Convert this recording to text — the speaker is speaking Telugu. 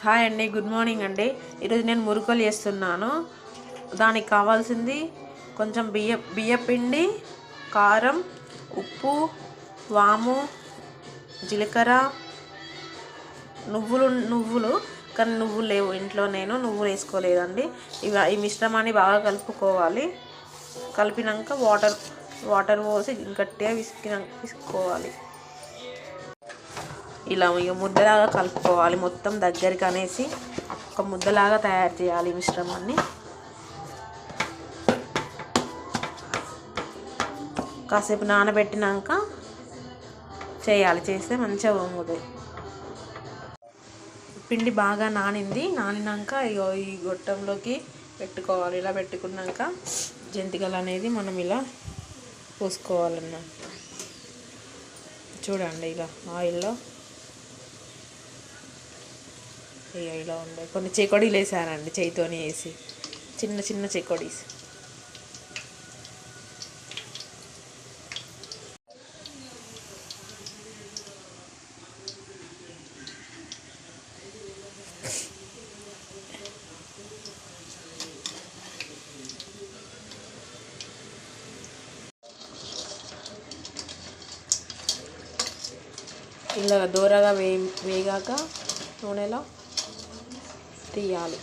హాయ్ అండి, గుడ్ మార్నింగ్ అండి. ఈరోజు నేను మురుకులు చేస్తున్నాను. దానికి కావాల్సింది కొంచెం బియ్యపిండి, కారం, ఉప్పు, వాము, జీలకర్ర, నువ్వులు కానీ నువ్వులు లేవు ఇంట్లో, నేను నువ్వులు వేసుకోలేదండి. ఈ మిశ్రమాన్ని బాగా కలుపుకోవాలి. కలిపినాక వాటర్ పోసి గట్టిగా విసుకోవాలి. ఇలా ఇక ముద్దలాగా కలుపుకోవాలి. మొత్తం దగ్గరికి అనేసి ఒక ముద్దలాగా తయారు చేయాలి మిశ్రమాన్ని. కాసేపు నానబెట్టినాక చేస్తే మంచిగా వంగుతాయి. పిండి బాగా నానినాక ఈ గొట్టంలోకి పెట్టుకోవాలి. ఇలా పెట్టుకున్నాక జంతికలు అనేది మనం ఇలా పోసుకోవాలన్నమాట. చూడండి, ఇలా ఆయిల్లో ఇలా ఉండే కొన్ని చెకోడీలు వేసానండి, చేయితోని వేసి చిన్న చిన్న చెకోడీస్. ఇలా దూరగా వేగాక నూనెలో తీయాలి.